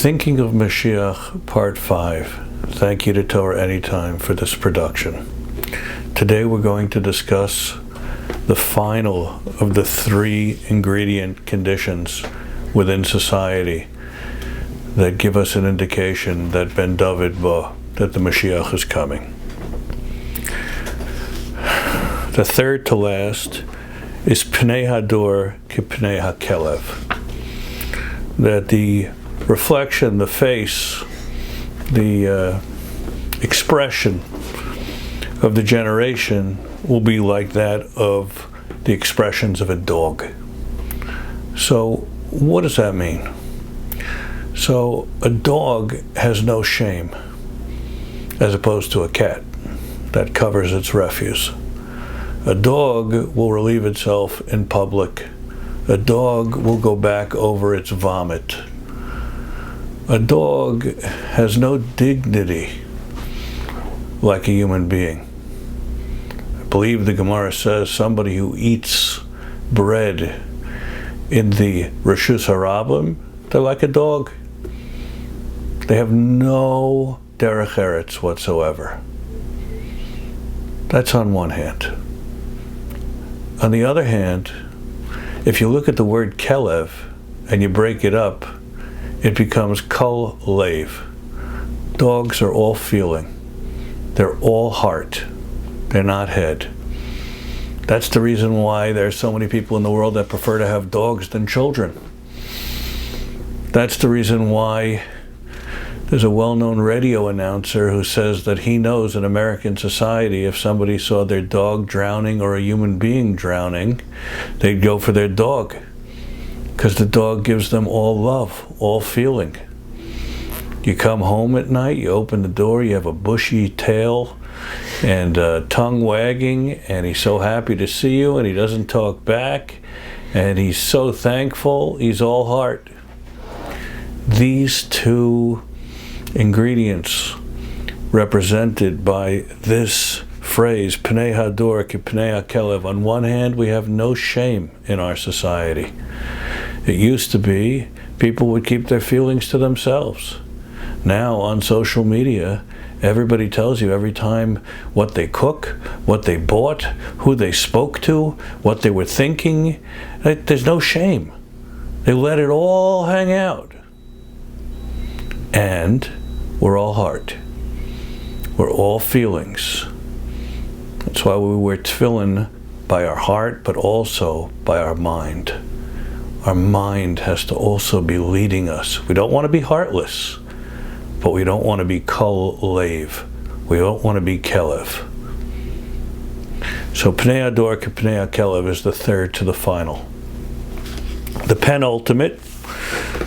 Thinking of Moshiach, Part 5. Thank you to Torah Anytime for this production. Today we're going to discuss the final of the 3 ingredient conditions within society that give us an indication that Ben David Ba, that the Moshiach is coming. The third to last is Pnei Hador K'Pnei HaKelev, that the reflection, the face, the expression of the generation will be like that of the expressions of a dog. So what does that mean? So a dog has no shame, as opposed to a cat that covers its refuse. A dog will relieve itself in public. A dog will go back over its vomit. A dog has no dignity like a human being. I believe the Gemara says somebody who eats bread in the Reshus Harabim, they're like a dog. They have no derech eretz whatsoever. That's on one hand. On the other hand, if you look at the word kelev and you break it up, it becomes kol lev. Dogs are all feeling. They're all heart. They're not head. That's the reason why there's so many people in the world that prefer to have dogs than children. That's the reason why there's a well-known radio announcer who says that he knows in American society if somebody saw their dog drowning or a human being drowning, they'd go for their dog, because the dog gives them all love, all feeling. You come home at night, you open the door, you have a bushy tail and tongue wagging, and he's so happy to see you, and he doesn't talk back, and he's so thankful, he's all heart. These 2 ingredients represented by this phrase, Pnei Hador K'Pnei HaKelev. On one hand, we have no shame in our society. It used to be people would keep their feelings to themselves. Now on social media, everybody tells you every time what they cook, what they bought, who they spoke to, what they were thinking. There's no shame. They let it all hang out. And we're all heart. We're all feelings. That's why we wear tefillin by our heart, but also by our mind. Our mind has to also be leading us. We don't want to be heartless, but we don't want to be kol lev. We don't want to be kelev. So Pnei Hador K'Pnei HaKelev is the third to the final. The penultimate,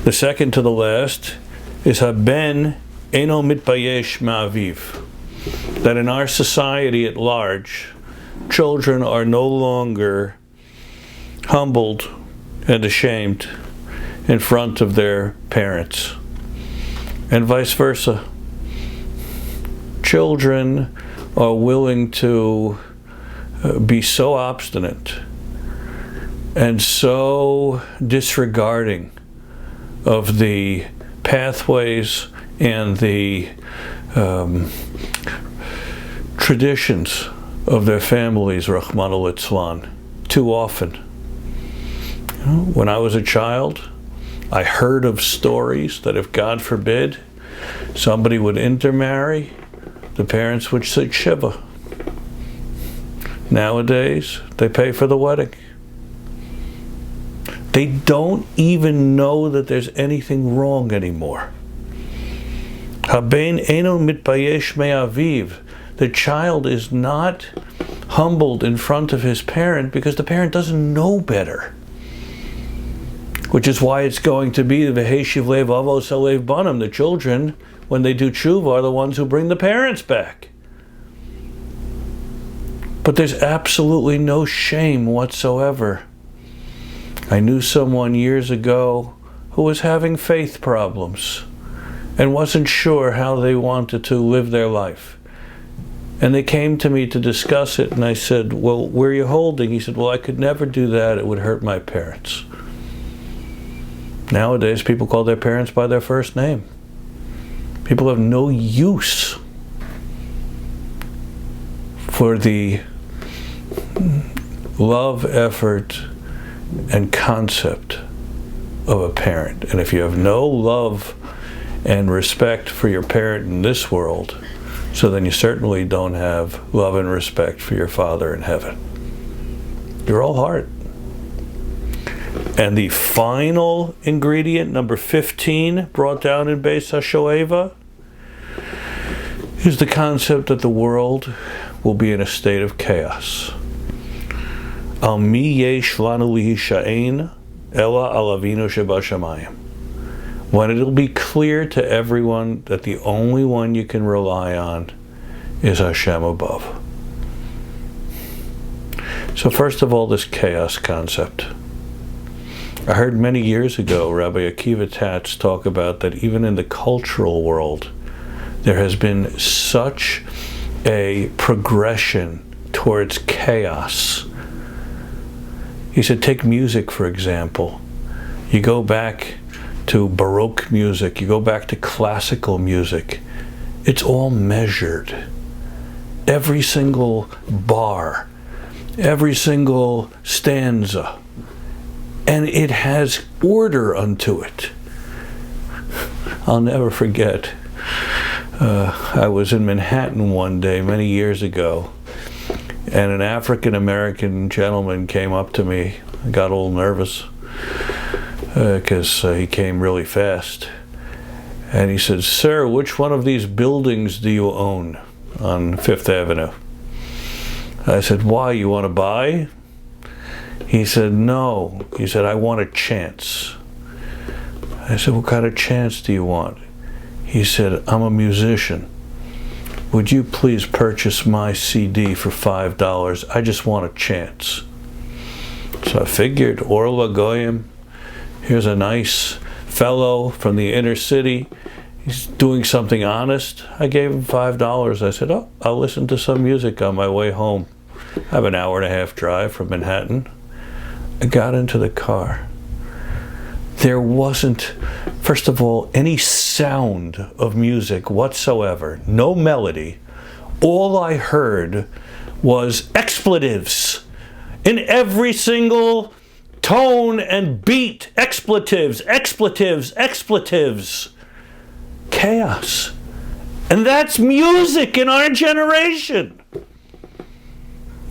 the second to the last, is haben eno mitbayesh ma'aviv. That in our society at large, children are no longer humbled and ashamed in front of their parents, and vice versa. Children are willing to be so obstinate and so disregarding of the pathways and the traditions of their families, Rahman al-Itzlan, too often. When I was a child, I heard of stories that if, God forbid, somebody would intermarry, the parents would sit shiva. Nowadays, they pay for the wedding. They don't even know that there's anything wrong anymore. Haben eno mitbayesh me'aviv. The child is not humbled in front of his parent because the parent doesn't know better. Which is why it's going to be the V'heshiv lev avos alev banim. The children, when they do tshuva, are the ones who bring the parents back. But there's absolutely no shame whatsoever. I knew someone years ago who was having faith problems and wasn't sure how they wanted to live their life. And they came to me to discuss it, and I said, well, where are you holding? He said, well, I could never do that. It would hurt my parents. Nowadays, people call their parents by their first name. People have no use for the love, effort, and concept of a parent. And if you have no love and respect for your parent in this world, so then you certainly don't have love and respect for your Father in heaven. You're all heart. And the final ingredient, number 15, brought down in Beis HaShoeva, is the concept that the world will be in a state of chaos. Al mi yesh lanu lihisha'en ela al Avinu shebashamayim. When it'll be clear to everyone that the only one you can rely on is Hashem above. So first of all, this chaos concept. I heard many years ago Rabbi Akiva Tatz talk about that even in the cultural world, there has been such a progression towards chaos. He said, take music, for example. You go back to Baroque music, you go back to classical music. It's all measured. Every single bar, every single stanza, and it has order unto it. I'll never forget. I was in Manhattan one day many years ago, and an African-American gentleman came up to me. I got a little nervous because he came really fast. And he said, "Sir, which one of these buildings do you own on Fifth Avenue?" I said, "Why, you want to buy?" He said, "No." He said, "I want a chance." I said, "What kind of chance do you want?" He said, "I'm a musician. Would you please purchase my CD for $5? I just want a chance." So I figured, Orla Goyim, here's a nice fellow from the inner city. He's doing something honest. I gave him $5. I said, "Oh, I'll listen to some music on my way home." I have an hour and a half drive from Manhattan. I got into the car. There wasn't, first of all, any sound of music whatsoever, no melody. All I heard was expletives in every single tone and beat. Expletives, expletives, expletives. Chaos. And that's music in our generation.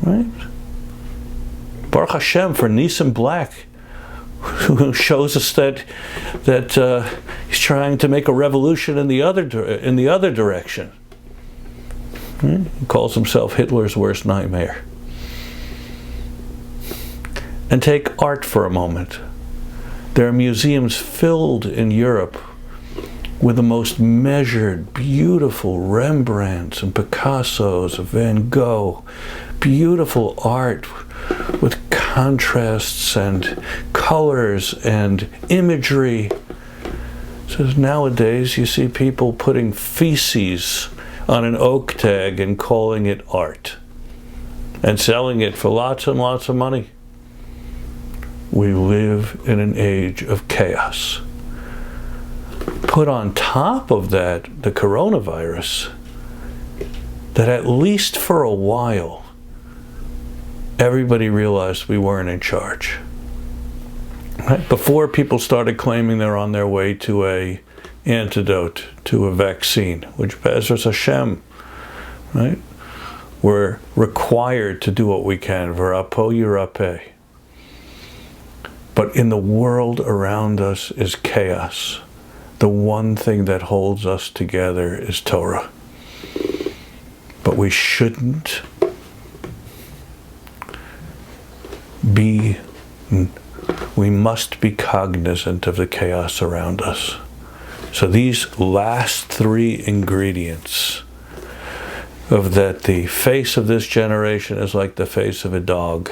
Right? Baruch Hashem for Nissan Black, who shows us that he's trying to make a revolution in the other direction. Right? He calls himself Hitler's worst nightmare. And take art for a moment. There are museums filled in Europe with the most measured, beautiful Rembrandts and Picassos, Van Gogh, beautiful art with contrasts and colors and imagery. So nowadays you see people putting feces on an oak tag and calling it art and selling it for lots and lots of money. We live in an age of chaos. Put on top of that the coronavirus, that at least for a while everybody realized we weren't in charge. Right? Before people started claiming they're on their way to a antidote, to a vaccine, which Be'ezras Hashem, right? We're required to do what we can. V'rapo yirapeh. But in the world around us is chaos. The one thing that holds us together is Torah. But we shouldn't we must be cognizant of the chaos around us. So these last three ingredients of that the face of this generation is like the face of a dog,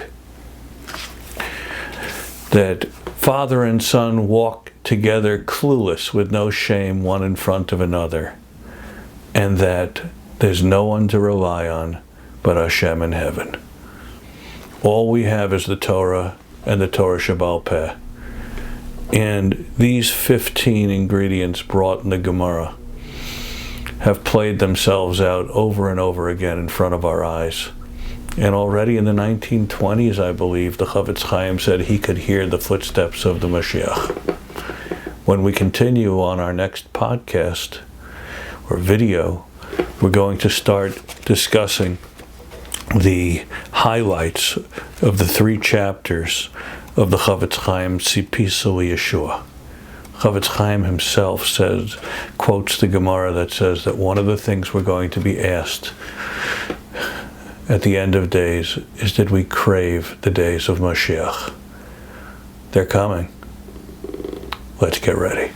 that father and son walk together clueless with no shame, one in front of another, and that there's no one to rely on but Hashem in heaven. All we have is the Torah and the Torah Shebaal Peh. And these 15 ingredients brought in the Gemara have played themselves out over and over again in front of our eyes. And already in the 1920s, I believe, the Chavetz Chaim said he could hear the footsteps of the Moshiach. When we continue on our next podcast or video, we're going to start discussing the highlights of the 3 chapters of the Chavetz Chaim Tzipisa Yeshua. Chavetz Chaim himself quotes the Gemara that says that one of the things we're going to be asked at the end of days is, did we crave the days of Moshiach? They're coming. Let's get ready.